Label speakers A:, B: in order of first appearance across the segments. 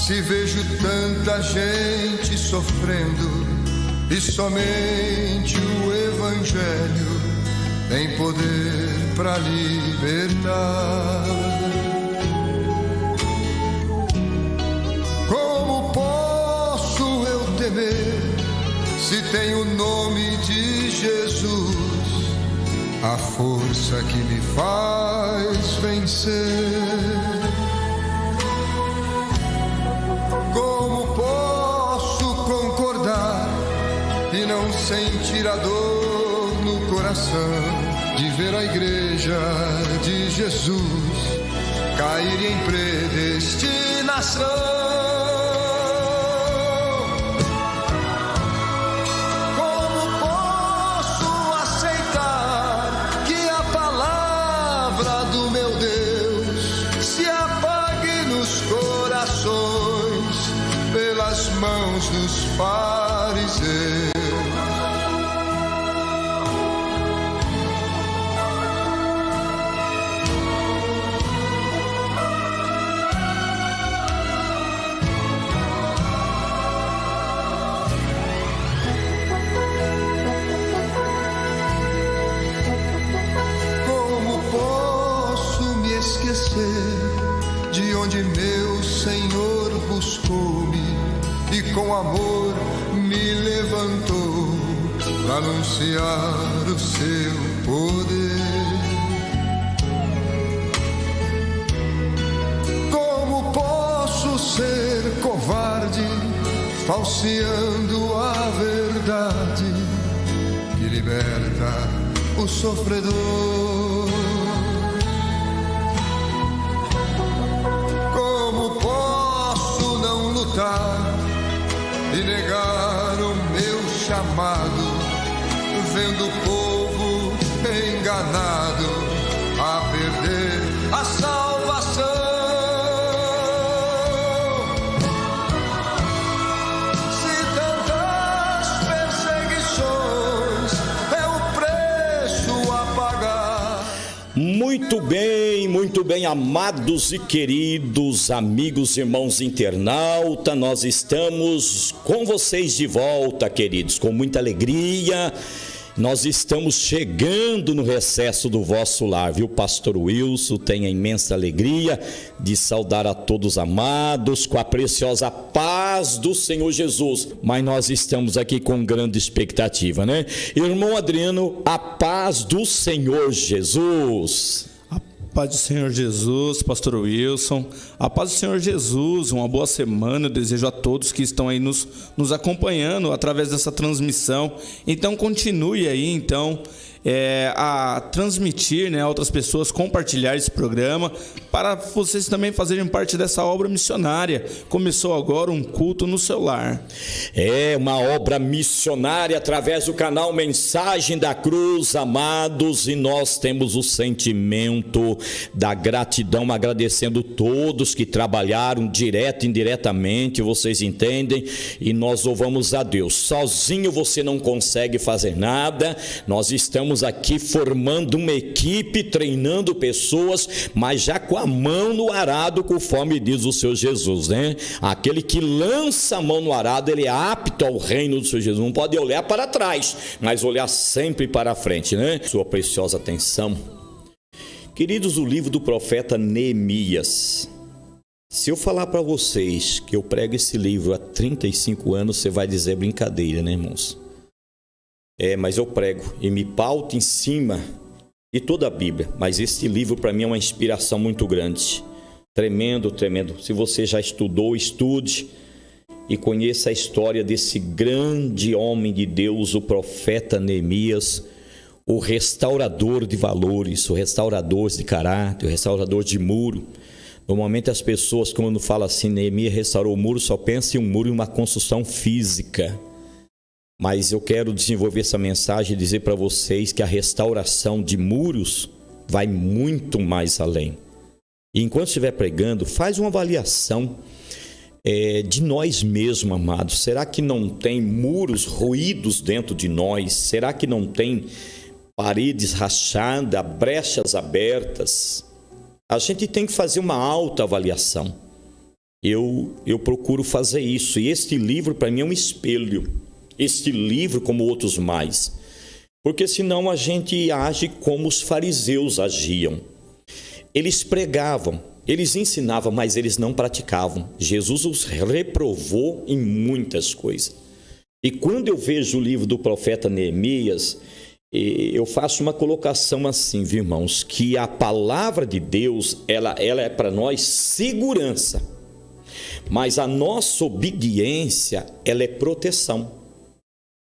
A: Se vejo tanta gente sofrendo e somente o Evangelho tem poder para libertar. Como posso eu temer se tem o nome de Jesus, a força que me faz vencer? Como posso concordar e não sentir a dor no coração de ver a igreja de Jesus cair em predestinação? Mãos dos fariseus. Como posso me esquecer de onde meu Senhor buscou-me e com amor me levantou para anunciar o seu poder? Como posso ser covarde, falseando a verdade que liberta o sofredor? Como posso não lutar e negar o meu chamado, vendo o povo enganado a perder a salvação? Se tantas perseguições é o preço a pagar.
B: Muito bem, amados e queridos amigos, irmãos internautas, nós estamos com vocês de volta, queridos, com muita alegria. Nós estamos chegando no recesso do vosso lar, viu? Pastor Wilson tem a imensa alegria de saudar a todos amados com a preciosa paz do Senhor Jesus. Mas nós estamos aqui com grande expectativa, né? Irmão Adriano, a paz do Senhor Jesus.
C: Paz do Senhor Jesus, Pastor Wilson, a paz do Senhor Jesus, uma boa semana, eu desejo a todos que estão aí nos acompanhando através dessa transmissão. Então continue aí, a transmitir, né, a outras pessoas, compartilhar esse programa, para vocês também fazerem parte dessa obra missionária. Começou agora um culto no seu lar.
B: É uma obra missionária através do canal Mensagem da Cruz, amados, e nós temos o sentimento da gratidão, agradecendo todos que trabalharam direto e indiretamente, vocês entendem, e nós louvamos a Deus. Sozinho você não consegue fazer nada, nós estamos aqui formando uma equipe, treinando pessoas, mas já com a mão no arado, conforme diz o Senhor Jesus, né? Aquele que lança a mão no arado, ele é apto ao reino do Senhor Jesus. Não pode olhar para trás, mas olhar sempre para frente, né? Sua preciosa atenção. Queridos, o livro do profeta Neemias. Se eu falar para vocês que eu prego esse livro há 35 anos, você vai dizer brincadeira, né, irmãos? Mas eu prego e me pauto em cima de toda a Bíblia. Mas esse livro para mim é uma inspiração muito grande. Tremendo. Se você já estudou, estude e conheça a história desse grande homem de Deus, o profeta Neemias, o restaurador de valores, o restaurador de caráter, o restaurador de muro. Normalmente as pessoas, quando falam assim, Neemias restaurou o muro, só pensam em um muro e uma construção física. Mas eu quero desenvolver essa mensagem e dizer para vocês que a restauração de muros vai muito mais além. E enquanto estiver pregando, faz uma avaliação de nós mesmos, amados. Será que não tem muros ruídos dentro de nós? Será que não tem paredes rachadas, brechas abertas? A gente tem que fazer uma autoavaliação. eu procuro fazer isso. E este livro, para mim, é um espelho. Este livro, como outros mais. Porque senão a gente age como os fariseus agiam. Eles pregavam, eles ensinavam, mas eles não praticavam. Jesus os reprovou em muitas coisas. E quando eu vejo o livro do profeta Neemias, eu faço uma colocação assim, viu, irmãos, que a palavra de Deus, ela é para nós segurança, mas a nossa obediência, ela é proteção.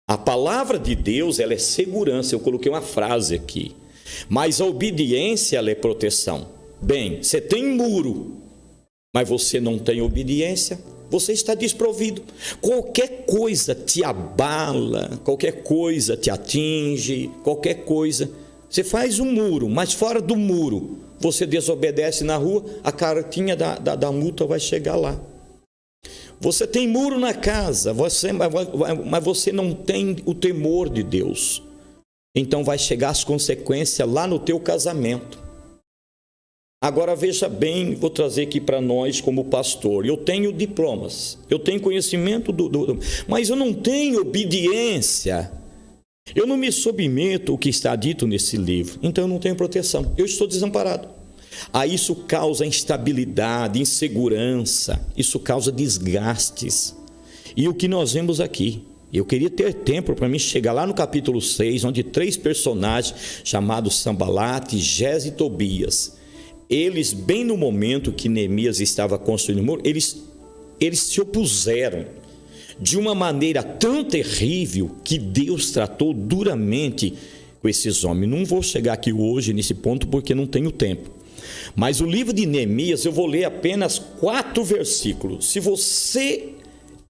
B: A palavra de Deus, ela é segurança, eu coloquei uma frase aqui, mas a obediência, ela é proteção. Bem, você tem muro, mas você não tem obediência, você está desprovido. Qualquer coisa te abala, qualquer coisa te atinge, qualquer coisa. Você faz um muro, mas fora do muro, você desobedece na rua, a cartinha da multa vai chegar lá. Você tem muro na casa, mas você não tem o temor de Deus. Então vai chegar as consequências lá no teu casamento. Agora veja bem, vou trazer aqui para nós como pastor. Eu tenho diplomas, eu tenho conhecimento, mas eu não tenho obediência. Eu não me submeto ao que está dito nesse livro, então eu não tenho proteção, eu estou desamparado. Aí isso causa instabilidade, insegurança, isso causa desgastes. E o que nós vemos aqui, eu queria ter tempo para mim chegar lá no capítulo 6, onde 3 personagens chamados Sambalate, Gésem e Tobias, eles, bem no momento que Neemias estava construindo o muro, eles se opuseram de uma maneira tão terrível que Deus tratou duramente com esses homens. Não vou chegar aqui hoje nesse ponto porque não tenho tempo. Mas o livro de Neemias, eu vou ler apenas 4 versículos. Se você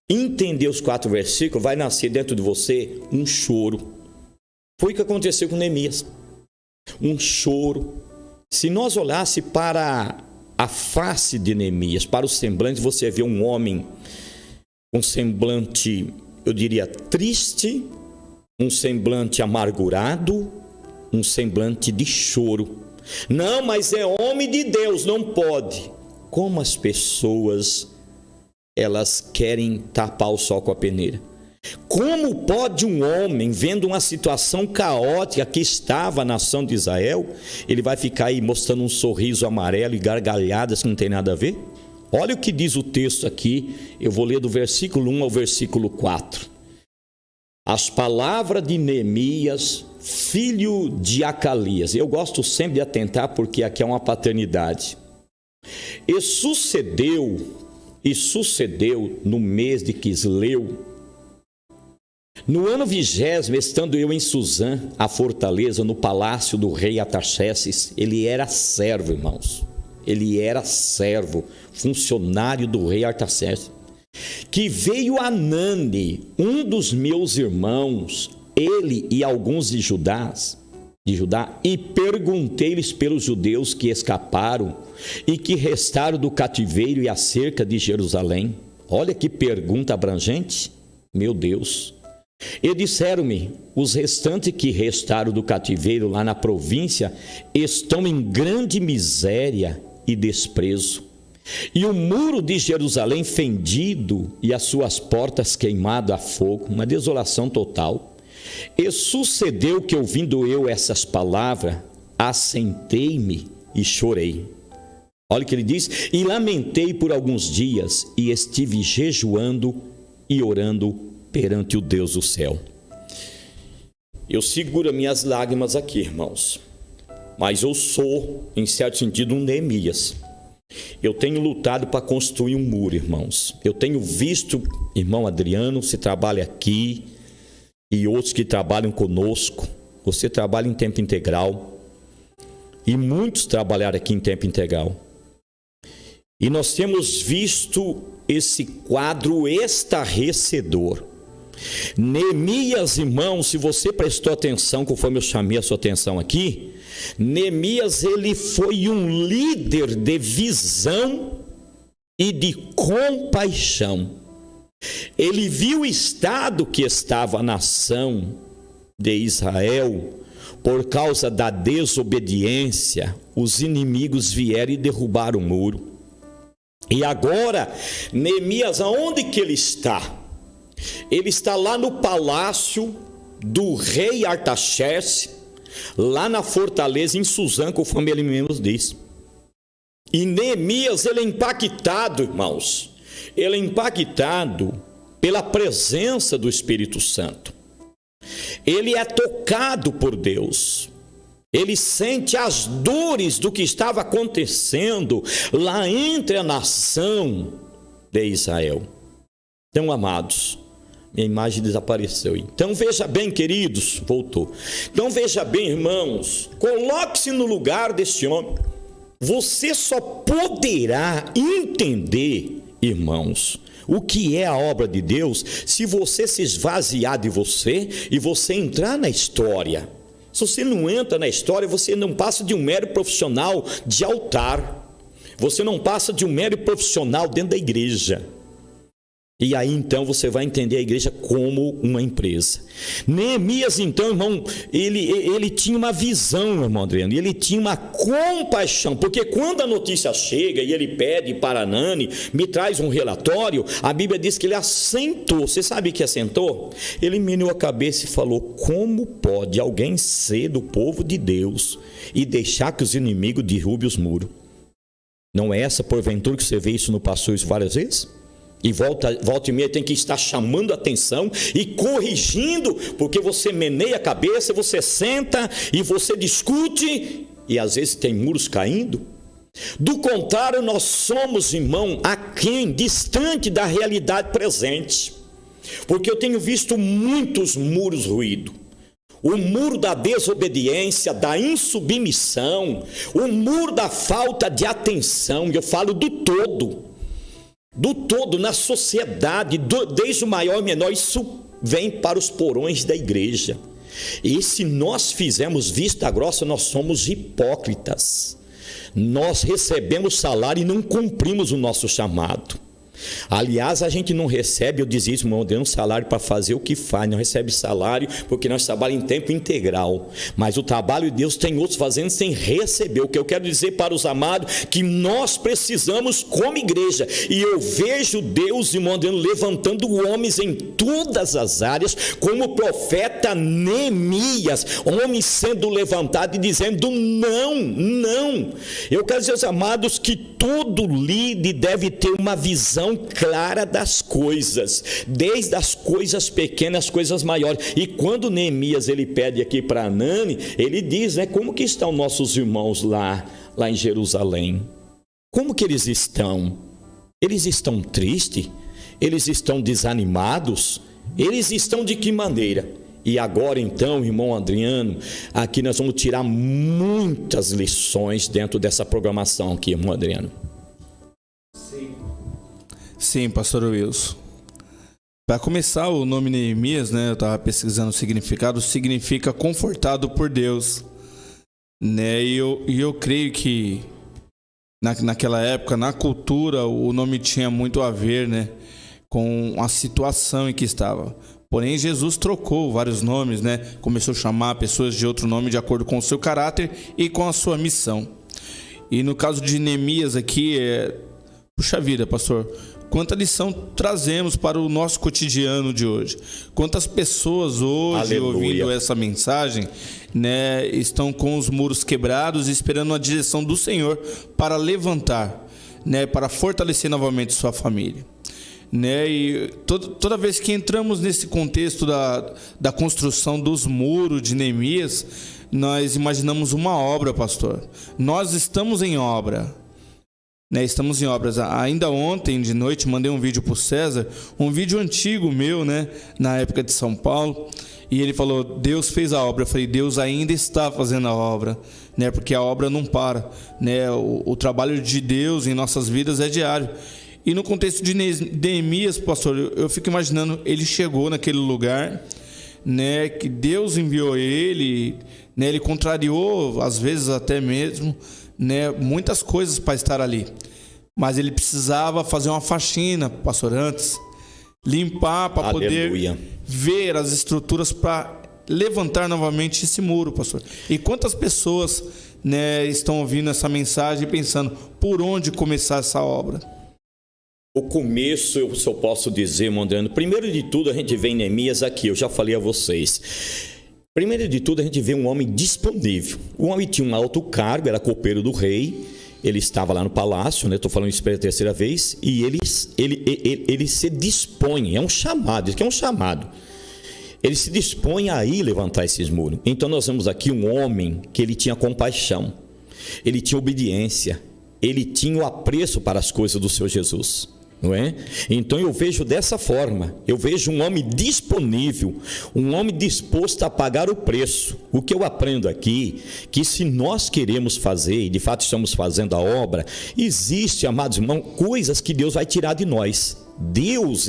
B: entender os 4 versículos, vai nascer dentro de você um choro. Foi o que aconteceu com Neemias. Um choro. Se nós olhássemos para a face de Neemias, para o semblante, você vê um homem com semblante, eu diria, triste, um semblante amargurado, um semblante de choro. Não, mas é homem de Deus, não pode. Como as pessoas, elas querem tapar o sol com a peneira. Como pode um homem, vendo uma situação caótica que estava a nação de Israel, ele vai ficar aí mostrando um sorriso amarelo e gargalhadas que não tem nada a ver? Olha o que diz o texto aqui, eu vou ler do versículo 1 ao versículo 4. As palavras de Neemias, filho de Acalias. Eu gosto sempre de atentar porque aqui é uma paternidade. E sucedeu no mês de Quisleu, no ano 20º, estando eu em Suzã, a fortaleza, no palácio do rei Artaxerxes, ele era servo, irmãos. Ele era servo, funcionário do rei Artaxerxes. Que veio Anani, um dos meus irmãos, ele e alguns de Judá, e perguntei-lhes pelos judeus que escaparam e que restaram do cativeiro e acerca de Jerusalém. Olha que pergunta abrangente, meu Deus. E disseram-me, os restantes que restaram do cativeiro lá na província estão em grande miséria e desprezo. E o muro de Jerusalém fendido e as suas portas queimadas a fogo, uma desolação total. E sucedeu que, ouvindo eu essas palavras, assentei-me e chorei. Olha o que ele diz, e lamentei por alguns dias, e estive jejuando e orando perante o Deus do céu. Eu seguro minhas lágrimas aqui, irmãos, mas eu sou, em certo sentido, um Neemias. Eu tenho lutado para construir um muro, irmãos. Eu tenho visto, irmão Adriano, você trabalha aqui, e outros que trabalham conosco. Você trabalha em tempo integral, e muitos trabalharam aqui em tempo integral. E nós temos visto esse quadro estarrecedor. Neemias, irmão, se você prestou atenção, conforme eu chamei a sua atenção aqui, Neemias, ele foi um líder de visão e de compaixão. Ele viu o estado que estava a nação de Israel. Por causa da desobediência, os inimigos vieram e derrubaram o muro. E agora, Neemias, aonde que ele está? Ele está lá no palácio do rei Artaxerxes, lá na fortaleza em Suzã, conforme ele mesmo diz. E Neemias, ele é impactado, irmãos, ele é impactado pela presença do Espírito Santo. Ele é tocado por Deus. Ele sente as dores do que estava acontecendo lá entre a nação de Israel. Então, amados, minha imagem desapareceu. Então, veja bem, queridos, voltou. Então, veja bem, irmãos, coloque-se no lugar desse homem. Você só poderá entender, irmãos, o que é a obra de Deus se você se esvaziar de você e você entrar na história. Se você não entra na história, você não passa de um mero profissional de altar. Você não passa de um mero profissional dentro da igreja. E aí então você vai entender a igreja como uma empresa. Neemias então, irmão, ele tinha uma visão, irmão Adriano, ele tinha uma compaixão, porque quando a notícia chega e ele pede para Anani, me traz um relatório, a Bíblia diz que ele assentou. Você sabe que assentou? Ele meneou a cabeça e falou: como pode alguém ser do povo de Deus e deixar que os inimigos derrubem os muros? Não é essa porventura que você vê isso no pastor várias vezes? E volta e meia tem que estar chamando a atenção e corrigindo, porque você meneia a cabeça, você senta e você discute, e às vezes tem muros caindo. Do contrário, nós somos, irmão, aquém, distante da realidade presente, porque eu tenho visto muitos muros ruídos. O muro da desobediência, da insubmissão, o muro da falta de atenção, eu falo do todo na sociedade, desde o maior ao menor, isso vem para os porões da igreja. E se nós fizermos vista grossa, nós somos hipócritas. Nós recebemos salário e não cumprimos o nosso chamado. Aliás, a gente não recebe, eu dizia isso, irmão, deu um salário para fazer o que faz, não recebe salário porque nós trabalhamos em tempo integral, mas o trabalho de Deus tem outros fazendo sem receber. O que eu quero dizer para os amados, que nós precisamos como igreja, e eu vejo Deus, irmão, levantando homens em todas as áreas, como o profeta Neemias, homem sendo levantado e dizendo não. Eu quero dizer aos amados que todo líder deve ter uma visão clara das coisas, desde as coisas pequenas às coisas maiores. E quando Neemias ele pede aqui para Anani, ele diz, né, como que estão nossos irmãos lá em Jerusalém? Como que eles estão? Eles estão tristes? Eles estão desanimados? Eles estão de que maneira? E agora então, irmão Adriano, aqui nós vamos tirar muitas lições dentro dessa programação aqui, irmão Adriano.
C: Sim, pastor Wilson. Para começar, o nome Neemias, né, eu estava pesquisando o significado, significa confortado por Deus. Né, e eu creio que naquela época, na cultura, o nome tinha muito a ver, né, com a situação em que estava. Porém, Jesus trocou vários nomes, né, começou a chamar pessoas de outro nome de acordo com o seu caráter e com a sua missão. E no caso de Neemias aqui, puxa vida, pastor, quanta lição trazemos para o nosso cotidiano de hoje. Quantas pessoas hoje, aleluia, ouvindo essa mensagem, né, estão com os muros quebrados, esperando a direção do Senhor para levantar, né, para fortalecer novamente sua família. Né, e toda vez que entramos nesse contexto da construção dos muros de Neemias, nós imaginamos uma obra, pastor. Nós estamos em obra. Né, estamos em obras. Ainda ontem de noite mandei um vídeo para o César, um vídeo antigo meu, né, na época de São Paulo, e ele falou, Deus fez a obra. Eu falei, Deus ainda está fazendo a obra, né, porque a obra não para, né, o trabalho de Deus em nossas vidas é diário. E no contexto de Neemias, pastor, eu fico imaginando, ele chegou naquele lugar, né, que Deus enviou ele, né, ele contrariou, às vezes até mesmo, né, muitas coisas para estar ali. Mas ele precisava fazer uma faxina, pastor, antes, limpar para poder ver as estruturas para levantar novamente esse muro, pastor. E quantas pessoas, né, estão ouvindo essa mensagem e pensando, por onde começar essa obra?
B: O começo, eu só posso dizer, Mondriano, primeiro de tudo a gente vê em Neemias aqui, eu já falei a vocês. Primeiro de tudo a gente vê um homem disponível. O homem tinha um alto cargo, era copeiro do rei, ele estava lá no palácio, né? Estou falando isso pela terceira vez, e ele se dispõe, é um chamado, isso aqui é um chamado. Ele se dispõe a ir levantar esses muros. Então nós vemos aqui um homem que ele tinha compaixão, ele tinha obediência, ele tinha o apreço para as coisas do Senhor Jesus. Não é? Então eu vejo dessa forma, eu vejo um homem disponível, um homem disposto a pagar o preço. O que eu aprendo aqui, que se nós queremos fazer, e de fato estamos fazendo a obra, existe, amados irmãos, coisas que Deus vai tirar de nós. Deus,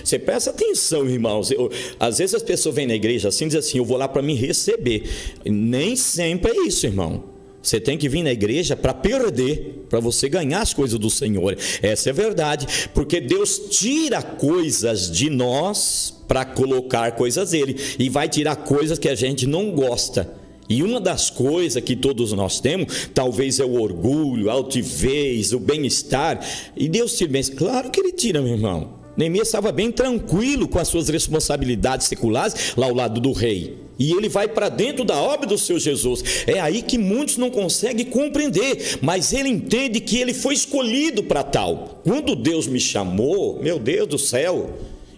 B: você presta atenção, irmãos, às vezes as pessoas vêm na igreja assim, dizem assim, eu vou lá para me receber. Nem sempre é isso, irmão. Você tem que vir na igreja para perder, para você ganhar as coisas do Senhor. Essa é a verdade, porque Deus tira coisas de nós para colocar coisas dele, e vai tirar coisas que a gente não gosta. E uma das coisas que todos nós temos, talvez é o orgulho, a altivez, o bem-estar, e Deus tira bem. Claro que ele tira, meu irmão. Neemias estava bem tranquilo com as suas responsabilidades seculares lá ao lado do rei. E ele vai para dentro da obra do Senhor Jesus. É aí que muitos não conseguem compreender, mas ele entende que ele foi escolhido para tal. Quando Deus me chamou, meu Deus do céu,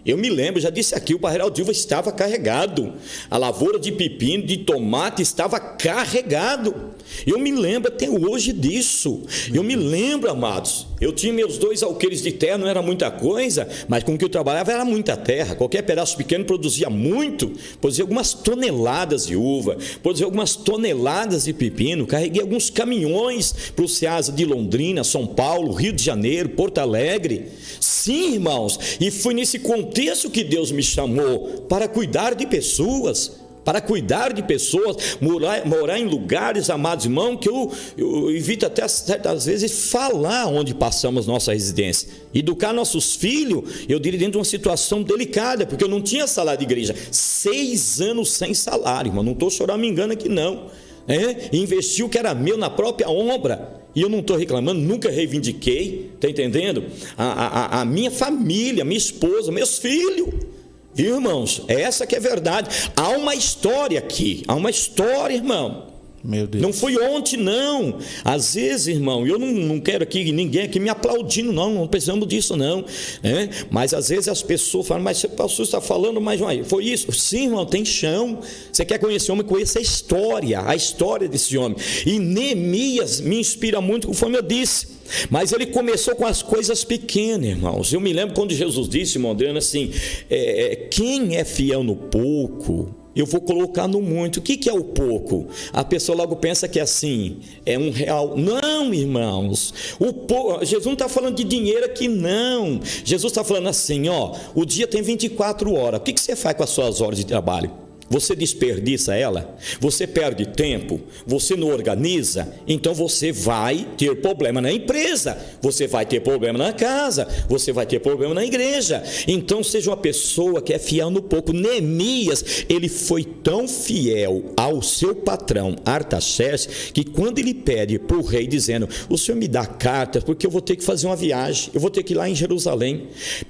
B: eu me lembro, já disse aqui, o parreiral de uva estava carregado, a lavoura de pepino, de tomate estava carregado. Eu me lembro até hoje disso. Eu me lembro, amados, eu tinha meus 2 alqueires de terra, não era muita coisa, mas com o que eu trabalhava era muita terra. Qualquer pedaço pequeno produzia muito, produzia algumas toneladas de uva, produzia algumas toneladas de pepino. Carreguei alguns caminhões para o Ceasa de Londrina, São Paulo, Rio de Janeiro, Porto Alegre. Sim, irmãos, e foi nesse contexto que Deus me chamou para cuidar de pessoas. Morar em lugares, amados irmãos, que eu evito até certas vezes falar onde passamos nossa residência. Educar nossos filhos, eu diria, dentro de uma situação delicada, porque eu não tinha salário de igreja. 6 anos sem salário, irmão, não estou choramingando aqui não. Investi o que era meu na própria obra. E eu não estou reclamando, nunca reivindiquei, está entendendo? A minha família, minha esposa, meus filhos. Irmãos, essa que é a verdade. Há uma história aqui, há uma história, irmão.
C: Meu Deus.
B: Não foi ontem, não. Às vezes, irmão, eu não quero aqui ninguém aqui me aplaudindo, não precisamos disso, não. Mas às vezes as pessoas falam, mas o pastor está falando, mas foi isso. Sim, irmão, tem chão. Você quer conhecer o homem, conheça a história desse homem. E Neemias me inspira muito, conforme eu disse. Mas ele começou com as coisas pequenas, irmãos. Eu me lembro quando Jesus disse, irmão Adriano, assim, quem é fiel no pouco, eu vou colocar no muito. O que é o pouco? A pessoa logo pensa que é assim, é R$1. Não, irmãos, Jesus não está falando de dinheiro aqui, não. Jesus está falando assim, o dia tem 24 horas. O que você faz com as suas horas de trabalho? Você desperdiça ela? Você perde tempo? Você não organiza? Então você vai ter problema na empresa, você vai ter problema na casa, você vai ter problema na igreja. Então seja uma pessoa que é fiel no pouco. Neemias, ele foi tão fiel ao seu patrão Artaxerxes, que quando ele pede para o rei dizendo, o senhor me dá cartas porque eu vou ter que fazer uma viagem, eu vou ter que ir lá em Jerusalém,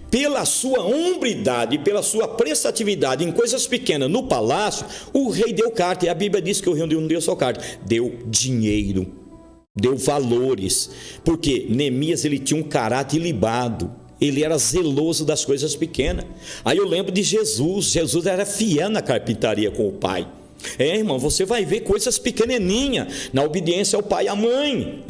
B: pela sua hombridade, pela sua prestatividade em coisas pequenas no palácio, o rei deu carta. E a Bíblia diz que o rei não deu só carta, deu dinheiro, deu valores, porque Neemias, ele tinha um caráter ilibado, ele era zeloso das coisas pequenas. Aí eu lembro de Jesus era fiel na carpintaria com o pai. Irmão, você vai ver coisas pequenininhas na obediência ao pai e à mãe.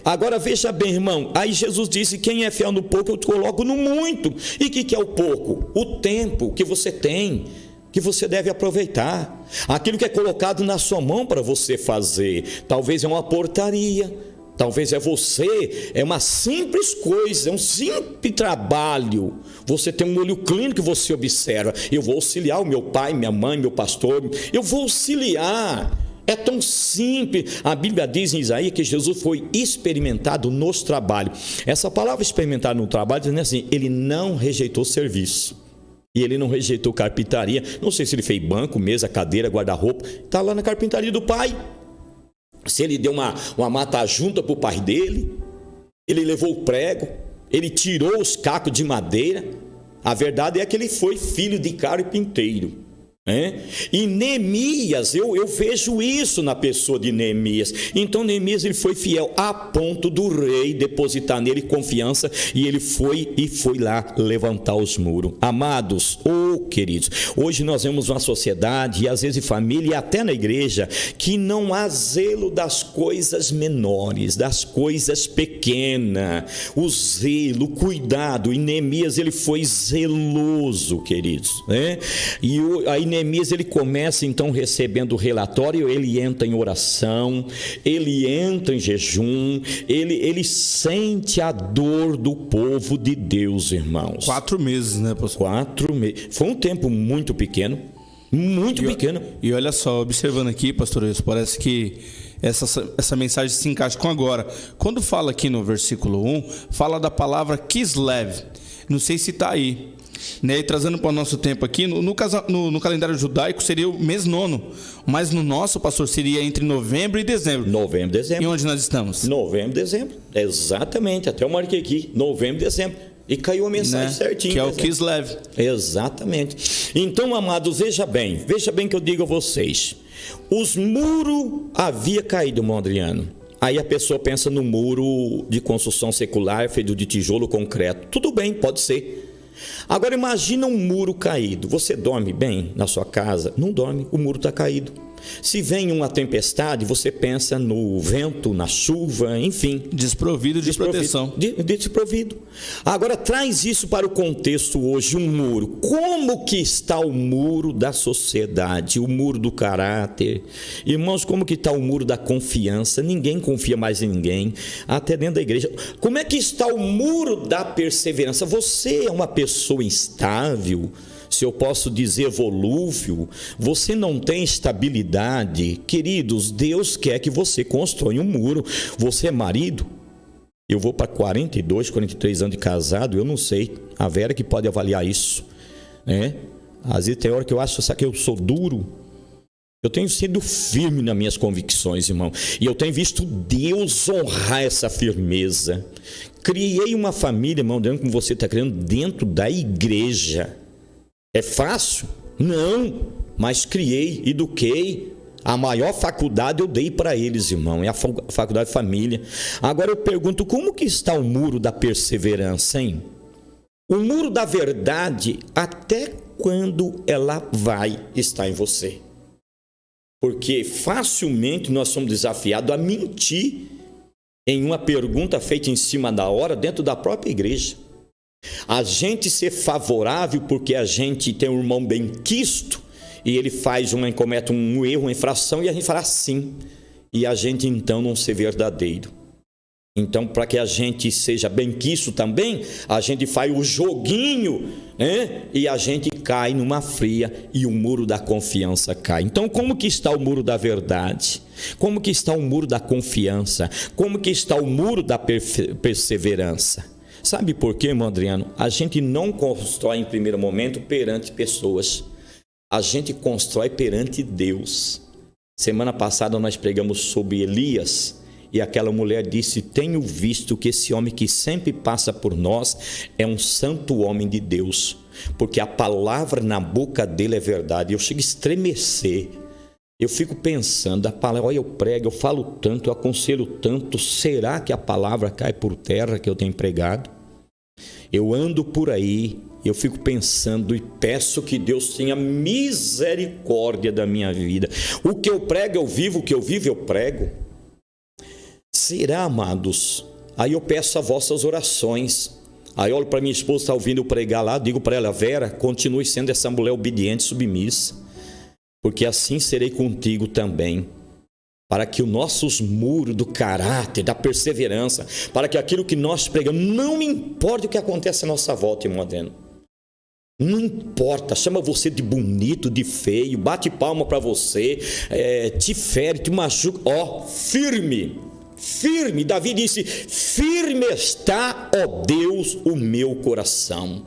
B: Agora veja bem, irmão, aí Jesus disse, quem é fiel no pouco eu te coloco no muito. E o que é o pouco? O tempo que você tem, que você deve aproveitar, aquilo que é colocado na sua mão para você fazer. Talvez é uma portaria, talvez é uma simples coisa, é um simples trabalho. Você tem um olho clínico que você observa, eu vou auxiliar o meu pai, minha mãe, meu pastor, eu vou auxiliar. É tão simples. A Bíblia diz em Isaías que Jesus foi experimentado nos trabalhos. Essa palavra experimentado no trabalho diz assim, ele não rejeitou serviço. E ele não rejeitou carpintaria. Não sei se ele fez banco, mesa, cadeira, guarda-roupa. Está lá na carpintaria do pai. Se ele deu uma mata junta para o pai dele, ele levou o prego, ele tirou os cacos de madeira. A verdade é que ele foi filho de carpinteiro. E Neemias, eu vejo isso na pessoa de Neemias. Então Neemias, ele foi fiel a ponto do rei depositar nele confiança, e ele foi lá levantar os muros. Amados, queridos, hoje nós vemos uma sociedade, e às vezes família, e até na igreja, que não há zelo das coisas menores, das coisas pequenas, o zelo, o cuidado. E Neemias, ele foi zeloso, queridos, E aí Neemias, ele começa então recebendo o relatório, ele entra em oração, ele entra em jejum, ele sente a dor do povo de Deus, irmãos.
C: 4 meses, né, pastor?
B: 4 meses. Foi um tempo muito pequeno, muito pequeno.
C: E olha só, observando aqui, pastor Wilson, parece que essa mensagem se encaixa com agora. Quando fala aqui no versículo 1, fala da palavra Kislev. Não sei se está aí. E trazendo para o nosso tempo aqui, no calendário judaico seria o mês 9, mas no nosso, pastor, seria entre novembro e dezembro.
B: Novembro e dezembro.
C: E onde nós estamos?
B: Novembro e dezembro, exatamente, até eu marquei aqui, novembro e dezembro. E caiu a mensagem certinho.
C: Que é o Kislev.
B: Exatamente. Então, amados, veja bem que eu digo a vocês. Os muros havia caído, irmão Adriano. Aí a pessoa pensa no muro de construção secular, feito de tijolo, concreto. Tudo bem, pode ser. Agora imagina um muro caído. Você dorme bem na sua casa? Não dorme, o muro está caído. Se vem uma tempestade, você pensa no vento, na chuva, enfim.
C: Desprovido de proteção.
B: Desprovido. Agora traz isso para o contexto hoje, um muro. Como que está o muro da sociedade, o muro do caráter? Irmãos, como que está o muro da confiança? Ninguém confia mais em ninguém, até dentro da igreja. Como é que está o muro da perseverança? Você é uma pessoa instável? Se eu posso dizer volúvel, você não tem estabilidade. Queridos, Deus quer que você construa um muro. Você é marido? Eu vou para 42, 43 anos de casado, eu não sei. A Vera que pode avaliar isso, Às vezes tem hora que eu acho que eu sou duro. Eu tenho sido firme nas minhas convicções, irmão. E eu tenho visto Deus honrar essa firmeza. Criei uma família, irmão, como você está criando, dentro da igreja. É fácil? Não, mas criei, eduquei. A maior faculdade eu dei para eles, irmão, é a faculdade de família. Agora eu pergunto, como que está o muro da perseverança, hein? O muro da verdade, até quando ela vai estar em você? Porque facilmente nós somos desafiados a mentir em uma pergunta feita em cima da hora dentro da própria igreja. A gente ser favorável porque a gente tem um irmão benquisto e ele comete um erro, uma infração, e a gente fala sim, e a gente então não ser verdadeiro. Então, para que a gente seja benquisto também, a gente faz o joguinho, e a gente cai numa fria e o muro da confiança cai. Então, como que está o muro da verdade? Como que está o muro da confiança? Como que está o muro da perseverança? Sabe por quê, irmão Adriano? A gente não constrói em primeiro momento perante pessoas. A gente constrói perante Deus. Semana passada nós pregamos sobre Elias e aquela mulher disse: tenho visto que esse homem que sempre passa por nós é um santo homem de Deus, porque a palavra na boca dele é verdade. Eu chego a estremecer. Eu fico pensando, a palavra, olha, eu prego, eu falo tanto, eu aconselho tanto, será que a palavra cai por terra que eu tenho pregado? Eu ando por aí, eu fico pensando e peço que Deus tenha misericórdia da minha vida. O que eu prego, eu vivo, o que eu vivo, eu prego. Será, amados? Aí eu peço as vossas orações. Aí olho para minha esposa, está ouvindo eu pregar lá, digo para ela: Vera, continue sendo essa mulher obediente, submissa, porque assim serei contigo também, para que os nossos muros do caráter, da perseverança, para que aquilo que nós pregamos, não importa o que acontece à nossa volta, irmão Adriano, não importa, chama você de bonito, de feio, bate palma para você, te fere, te machuca, firme, Davi disse: firme está, ó Deus, o meu coração.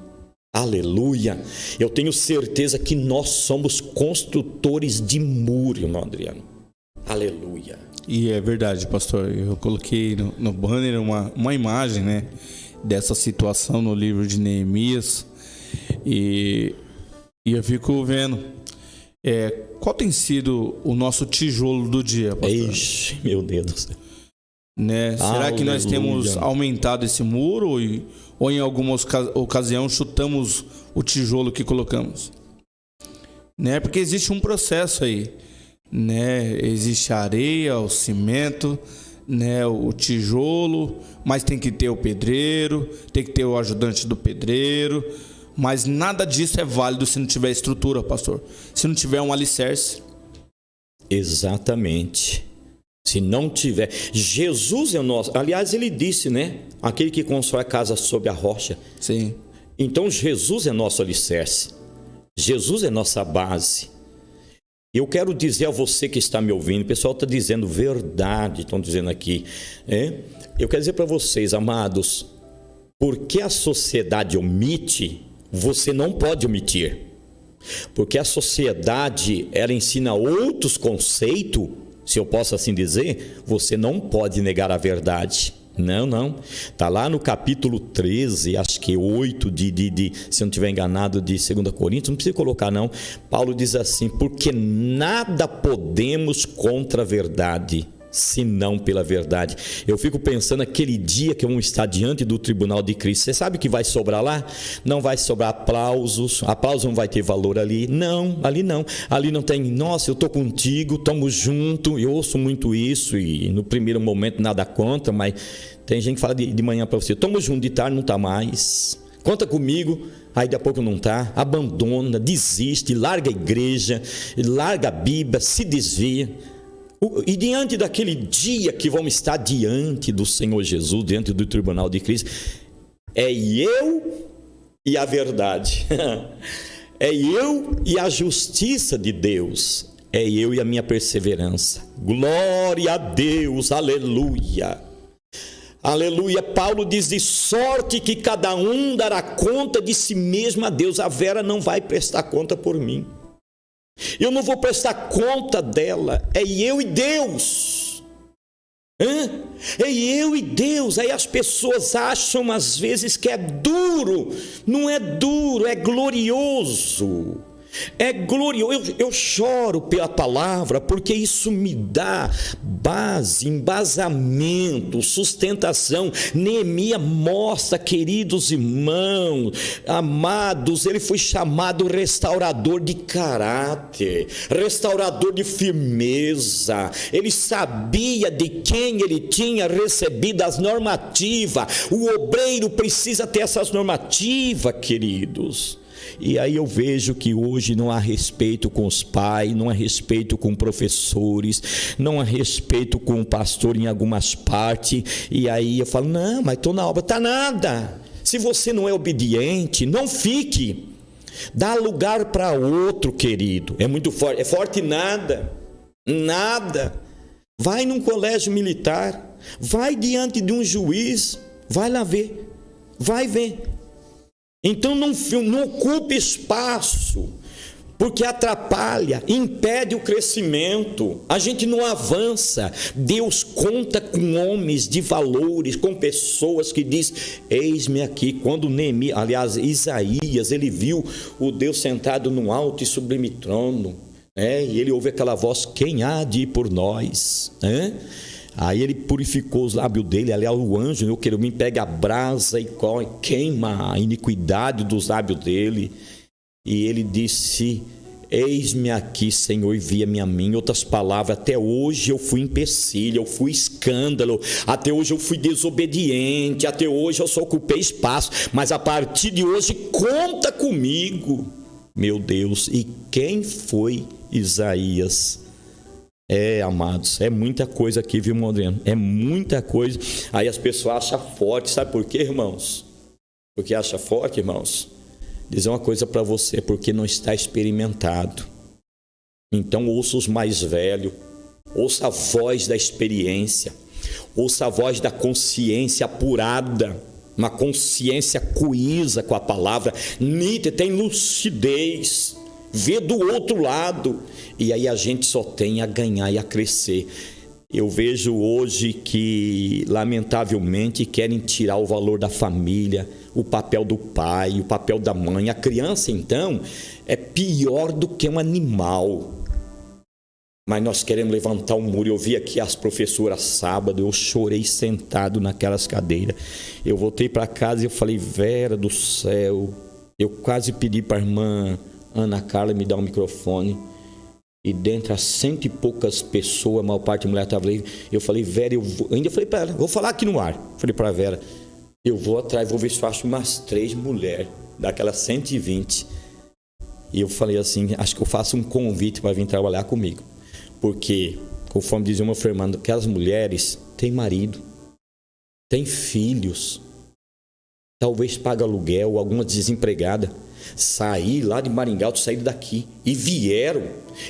B: Aleluia. Eu tenho certeza que nós somos construtores de muro, irmão Adriano. Aleluia.
C: E é verdade, pastor. Eu coloquei no banner uma imagem, dessa situação no livro de Neemias. E eu fico vendo qual tem sido o nosso tijolo do dia, pastor?
B: Ixi, meu Deus do céu.
C: Né? Será que nós temos aumentado esse muro ou em alguma ocasião chutamos o tijolo que colocamos? Né? Porque existe um processo aí, né? Existe a areia, o cimento, né? O tijolo, mas tem que ter o pedreiro, tem que ter o ajudante do pedreiro, mas nada disso é válido se não tiver estrutura, pastor, se não tiver um alicerce.
B: Exatamente. Se não tiver, Jesus é o nosso. Aliás, ele disse, né? Aquele que constrói a casa sobre a rocha.
C: Sim.
B: Então Jesus é nosso alicerce. Jesus é nossa base. Eu quero dizer a você que está me ouvindo, o pessoal está dizendo verdade, estão dizendo aqui. Eu quero dizer para vocês, amados, porque a sociedade omite, você não pode omitir. Porque a sociedade, ela ensina outros conceitos. Se eu posso assim dizer, você não pode negar a verdade. Não. Está lá no capítulo 13, acho que 8, se eu não estiver enganado, de 2 Coríntios, não precisa colocar não. Paulo diz assim, porque nada podemos contra a verdade, senão pela verdade. Eu fico pensando aquele dia que vamos estar diante do tribunal de Cristo. Você sabe o que vai sobrar lá? Não vai sobrar aplausos. Aplauso não vai ter valor ali. Não, ali não. Ali não tem, nossa, eu estou contigo, estamos juntos. Eu ouço muito isso e no primeiro momento nada contra, mas tem gente que fala de manhã para você, estamos juntos, de tarde não está mais. Conta comigo, aí daqui a pouco não está, abandona, desiste, larga a igreja, larga a Bíblia, se desvia. E diante daquele dia que vamos estar diante do Senhor Jesus, diante do tribunal de Cristo, é eu e a verdade, é eu e a justiça de Deus, é eu e a minha perseverança. Glória a Deus, aleluia. Aleluia. Paulo diz, de sorte que cada um dará conta de si mesmo a Deus. A Vera não vai prestar conta por mim. Eu não vou prestar conta dela. É eu e Deus. É eu e Deus. Aí as pessoas acham às vezes que é duro. Não é duro, é glorioso. É glorioso. Eu choro pela palavra, porque isso me dá base, embasamento, sustentação. Neemias mostra, queridos irmãos, amados, ele foi chamado restaurador de caráter, restaurador de firmeza. Ele sabia de quem ele tinha recebido as normativas. O obreiro precisa ter essas normativas, queridos. E aí eu vejo que hoje não há respeito com os pais, não há respeito com professores, não há respeito com o pastor em algumas partes. E aí eu falo, não, mas estou na obra. Está nada. Se você não é obediente, não fique. Dá lugar para outro, querido. É muito forte. É forte nada. Nada. Vai num colégio militar. Vai diante de um juiz. Vai lá ver. Vai ver. Então não ocupe espaço, porque atrapalha, impede o crescimento, a gente não avança. Deus conta com homens de valores, com pessoas que diz, eis-me aqui. Quando Neemias, aliás, Isaías, ele viu o Deus sentado num alto e sublime trono, e ele ouve aquela voz, quem há de ir por nós? Aí ele purificou os lábios dele, aliás, o anjo, o querubim pega a brasa e queima a iniquidade dos lábios dele. E ele disse, eis-me aqui, Senhor, envia-me a mim. Em outras palavras, até hoje eu fui empecilho, eu fui escândalo, até hoje eu fui desobediente, até hoje eu só ocupei espaço, mas a partir de hoje conta comigo. Meu Deus, e quem foi Isaías? Amados, é muita coisa aqui, viu, Mondreno? É muita coisa. Aí as pessoas acham forte, sabe por quê, irmãos? Porque acha forte, irmãos? Dizer uma coisa para você, porque não está experimentado. Então ouça os mais velhos, ouça a voz da experiência, ouça a voz da consciência apurada, uma consciência coesa com a palavra, nítida, tem lucidez, vê do outro lado, e aí a gente só tem a ganhar e a crescer. Eu vejo hoje que, lamentavelmente, querem tirar o valor da família, o papel do pai, o papel da mãe. A criança, então, é pior do que um animal. Mas nós queremos levantar um muro. Eu vi aqui as professoras sábado, eu chorei sentado naquelas cadeiras. Eu voltei para casa e eu falei, Vera do céu, eu quase pedi para a irmã Ana Carla me dar um microfone. E dentre as 100 e poucas pessoas, a maior parte da mulher estava ali, eu falei, Vera, ainda falei para ela, vou falar aqui no ar. Falei para a Vera, eu vou atrás, vou ver se eu acho umas 3 mulheres, daquelas 120. E eu falei assim, acho que eu faço um convite para vir trabalhar comigo. Porque, conforme dizia uma Fernanda, aquelas mulheres têm marido, têm filhos, talvez paga aluguel, alguma desempregada. Saí lá de Maringá, saíram daqui e vieram.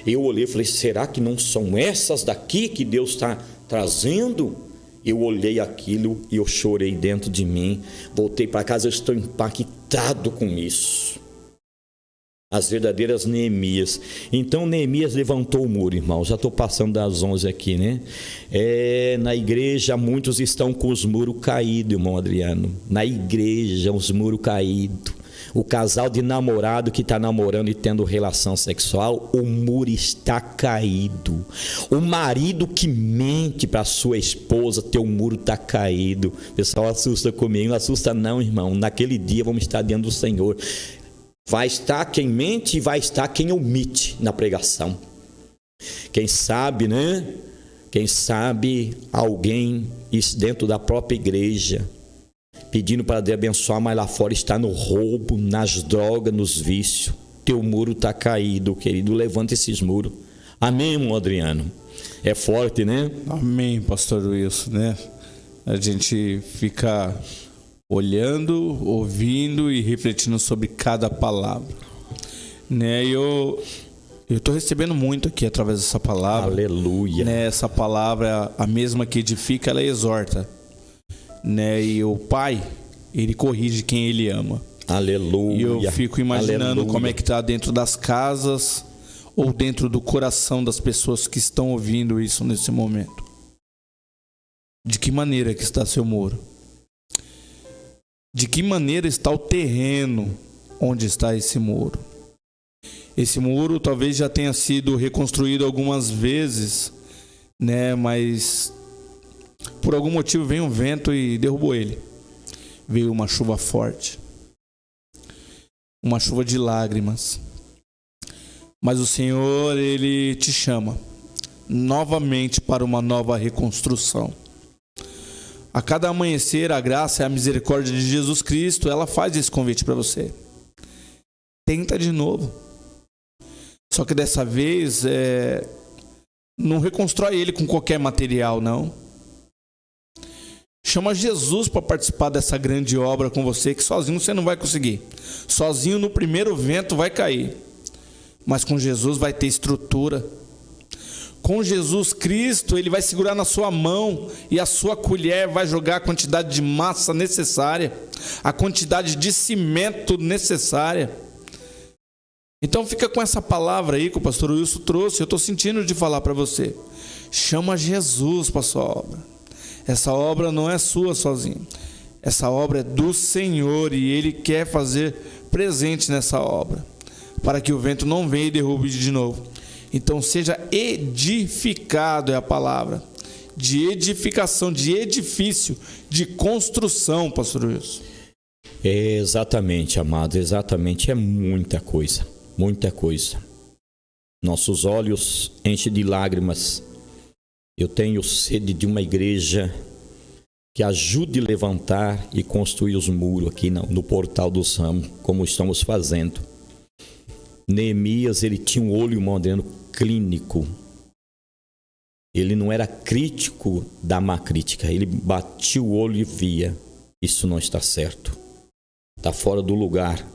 B: Eu olhei e falei, será que não são essas daqui que Deus está trazendo? Eu olhei aquilo e eu chorei dentro de mim. Voltei para casa, eu estou impactado com isso. As verdadeiras Neemias. Então Neemias levantou o muro, irmão. Já estou passando das 11 aqui, né? Na igreja muitos estão com os muros caídos, irmão Adriano. Na igreja os muros caídos. O casal de namorado que está namorando e tendo relação sexual, o muro está caído. O marido que mente para sua esposa, teu muro está caído. O pessoal assusta comigo, não assusta não, irmão. Naquele dia vamos estar diante do Senhor. Vai estar quem mente e vai estar quem omite na pregação. Quem sabe, né? Quem sabe alguém dentro da própria igreja pedindo para Deus abençoar, mas lá fora está no roubo, nas drogas, nos vícios. Teu muro está caído, querido. Levanta esses muros. Amém, irmão Adriano? É forte, né?
C: Amém, pastor Wilson, né? A gente fica olhando, ouvindo e refletindo sobre cada palavra, né? Eu estou recebendo muito aqui através dessa palavra.
B: Aleluia.
C: Né? Essa palavra, a mesma que edifica, ela exorta, né? E o pai, ele corrige quem ele ama.
B: Aleluia.
C: E eu fico imaginando
B: Aleluia.
C: como é que está dentro das casas ou dentro do coração das pessoas que estão ouvindo isso nesse momento. De que maneira que está seu muro? De que maneira está o terreno onde está esse muro? Esse muro talvez já tenha sido reconstruído algumas vezes, né? Mas por algum motivo veio um vento e derrubou ele. Veio uma chuva forte, uma chuva de lágrimas. Mas o Senhor, Ele te chama novamente para uma nova reconstrução. A cada amanhecer, a graça e a misericórdia de Jesus Cristo, ela faz esse convite para você. Tenta de novo. Só que dessa vez, não reconstrói ele com qualquer material, não. Chama Jesus para participar dessa grande obra com você, que sozinho você não vai conseguir. Sozinho no primeiro vento vai cair. Mas com Jesus vai ter estrutura. Com Jesus Cristo, Ele vai segurar na sua mão e a sua colher vai jogar a quantidade de massa necessária, a quantidade de cimento necessária. Então fica com essa palavra aí que o pastor Wilson trouxe. Eu estou sentindo de falar para você. Chama Jesus para a sua obra. Essa obra não é sua sozinho. Essa obra é do Senhor e Ele quer fazer presente nessa obra, para que o vento não venha e derrube de novo. Então seja edificado, é a palavra, de edificação, de edifício, de construção, pastor Wilson.
B: Exatamente, amado, exatamente, é muita coisa, muita coisa. Nossos olhos enchem de lágrimas. Eu tenho sede de uma igreja que ajude a levantar e construir os muros aqui no Portal dos Ramos, como estamos fazendo. Neemias, ele tinha um olho, irmão Adriano, clínico. Ele não era crítico da má crítica. Ele batia o olho e via. Isso não está certo. Está fora do lugar.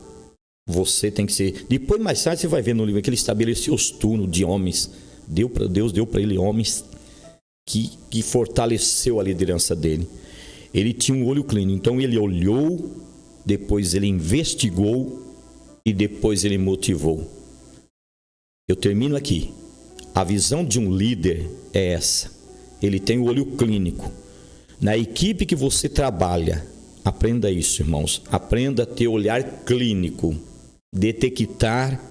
B: Você tem que ser... Depois, mais tarde, você vai ver no livro que ele estabeleceu os turnos de homens. Deus deu para ele homens que fortaleceu a liderança dele. Ele tinha um olho clínico. Então, ele olhou, depois ele investigou e depois ele motivou. Eu termino aqui. A visão de um líder é essa. ele tem o olho clínico. Na equipe que você trabalha, aprenda isso, irmãos. Aprenda a ter olhar clínico, detectar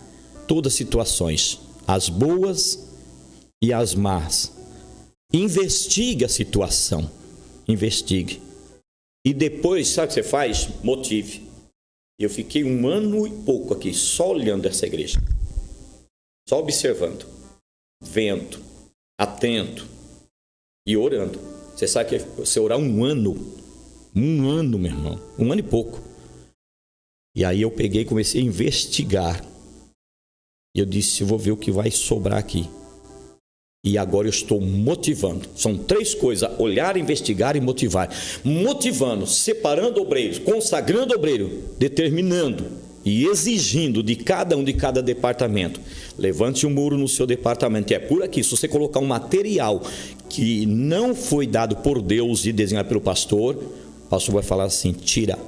B: todas as situações, as boas e as más. Investigue a situação, investigue. E depois, sabe o que você faz? Motive. Eu fiquei 1 ano e pouco aqui, só olhando essa igreja. Só observando, vendo, atento e orando. Você sabe que você orar 1 ano, meu irmão, 1 ano e pouco. E aí eu peguei e comecei a investigar. E eu disse, eu vou ver o que vai sobrar aqui. E agora eu estou motivando. São 3 coisas: olhar, investigar e motivar. Motivando, separando obreiros, consagrando obreiro, determinando e exigindo de cada departamento. Levante um muro no seu departamento. E é por aqui, se você colocar um material que não foi dado por Deus e desenhado pelo pastor, o pastor vai falar assim, tira,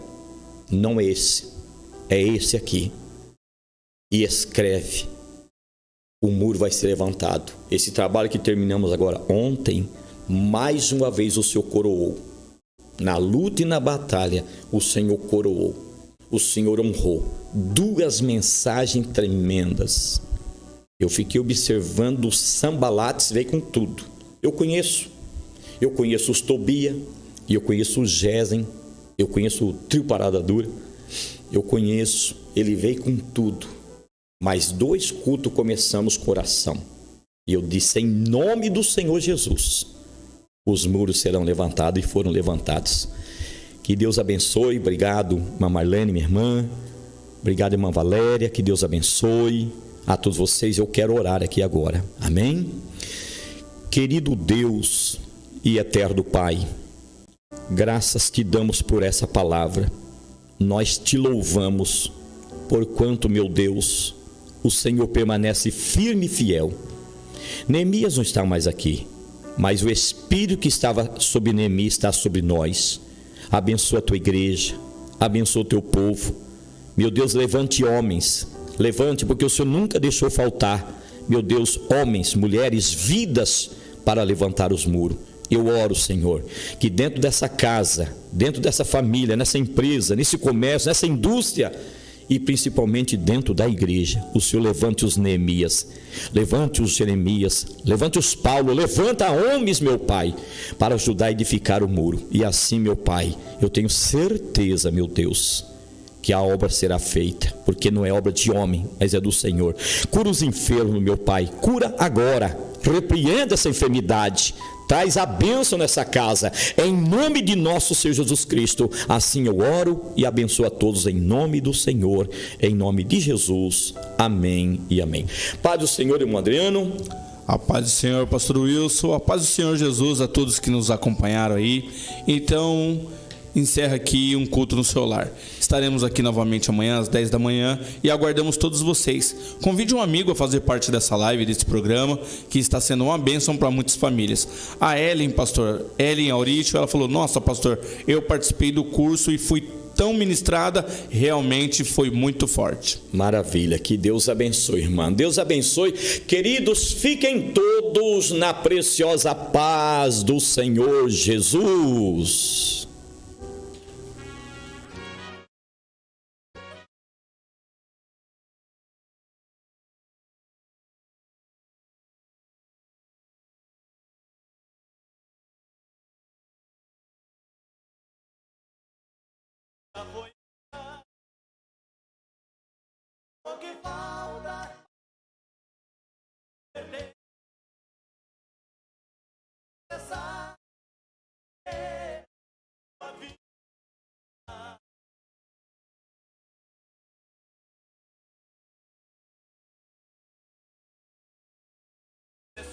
B: não é esse aqui. E escreve. O muro vai ser levantado. Esse trabalho que terminamos agora ontem, mais uma vez o Senhor coroou. Na luta e na batalha, o Senhor coroou. O Senhor honrou. 2 mensagens tremendas. Eu fiquei observando os Sambalates, veio com tudo. Eu conheço os Tobia, e eu conheço o Gesem, eu conheço o Trio Parada Dura, ele veio com tudo. Mas 2 cultos começamos com oração. E eu disse, em nome do Senhor Jesus, os muros serão levantados, e foram levantados. Que Deus abençoe. Obrigado, irmã Marlene, minha irmã. Obrigado, irmã Valéria. Que Deus abençoe a todos vocês. Eu quero orar aqui agora. Amém? Querido Deus e eterno Pai, graças te damos por essa palavra. Nós te louvamos, porquanto, meu Deus, o Senhor permanece firme e fiel. Neemias não está mais aqui, mas o Espírito que estava sobre Neemias está sobre nós. Abençoa a tua igreja, abençoa o teu povo. Meu Deus, levante homens, levante, porque o Senhor nunca deixou faltar, meu Deus, homens, mulheres, vidas para levantar os muros. Eu oro, Senhor, que dentro dessa casa, dentro dessa família, nessa empresa, nesse comércio, nessa indústria, e principalmente dentro da igreja, o Senhor levante os Neemias, levante os Jeremias, levante os Paulo, levanta homens, meu Pai, para ajudar a edificar o muro. E assim, meu Pai, eu tenho certeza, meu Deus, que a obra será feita, porque não é obra de homem, mas é do Senhor. Cura os enfermos, meu Pai, cura agora, repreenda essa enfermidade, traz a bênção nessa casa, em nome de nosso Senhor Jesus Cristo. Assim eu oro e abençoo a todos em nome do Senhor, em nome de Jesus. Amém e amém. Paz do Senhor, irmão Adriano.
C: A paz do Senhor, pastor Wilson. A paz do Senhor Jesus a todos que nos acompanharam aí. Então, encerra aqui um culto no seu lar. Estaremos aqui novamente amanhã às 10 da manhã e aguardamos todos vocês. Convide um amigo a fazer parte dessa live, desse programa, que está sendo uma bênção para muitas famílias. A Ellen, pastor, Ellen Aurítio, ela falou, nossa, pastor, eu participei do curso e fui tão ministrada, realmente foi muito forte.
B: Maravilha, que Deus abençoe, irmã. Deus abençoe. Queridos, fiquem todos na preciosa paz do Senhor Jesus.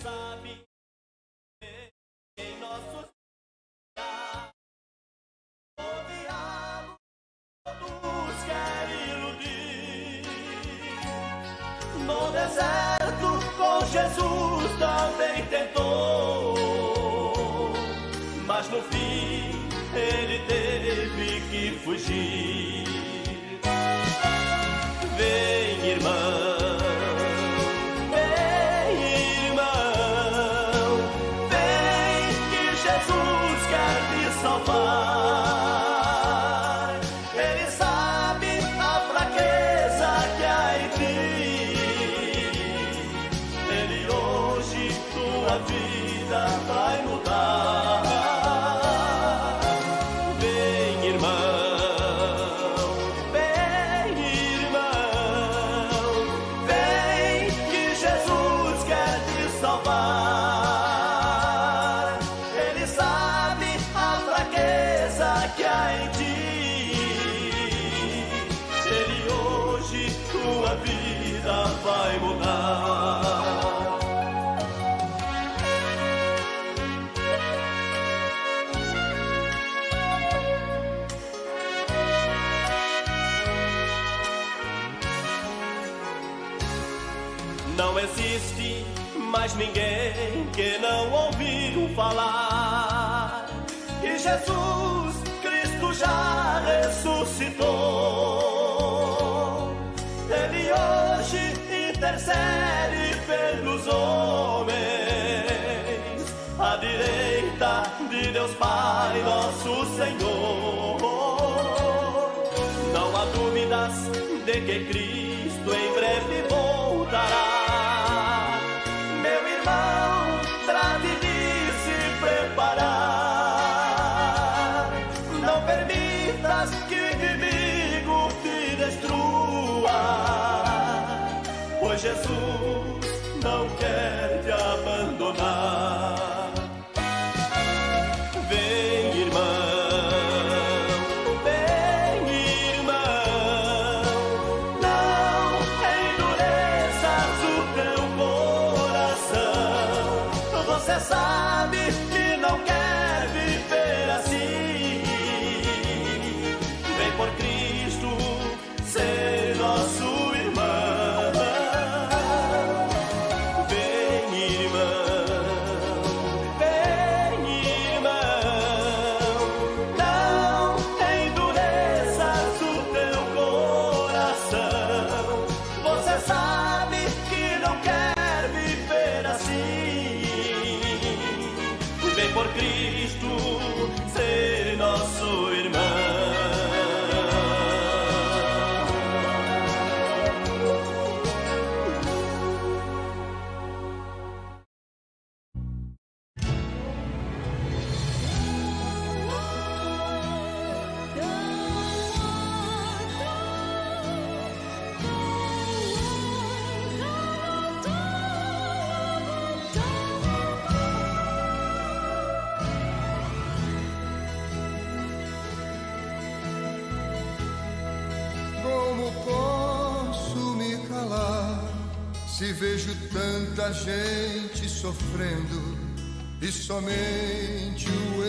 D: Sabe, em nossos o diabo todos quer iludir. No deserto com Jesus também tentou, mas no fim ele teve que fugir. Vem, irmão. salvar. Ele sabe a fraqueza que há em ti. Ele hoje tua vida vai mudar. Vem, irmão, vem, irmão, vem que Jesus quer te salvar. Ele sabe a fraqueza que há em ti. Ele hoje tua vida vai mudar. Não existe mais ninguém que não ouviu falar que Jesus Cristo já ressuscitou. Ele hoje intercede pelos homens à direita de Deus Pai, nosso Senhor. Não há dúvidas de que Cristo em breve voltará. Meu irmão, trate de se preparar. Não permitas que o inimigo te destrua, pois Jesus não quer te abandonar. Vem, irmão, vem, irmão, não endureças o teu coração. Você sabe que não quer viver assim. Vem por Cristo ser nosso irmão. Vem, irmão, vem, irmão, não endureças o teu coração. Você sabe que não quer viver assim. Vem por Cristo ser nosso irmão.
A: Como posso me calar se vejo tanta gente sofrendo e somente o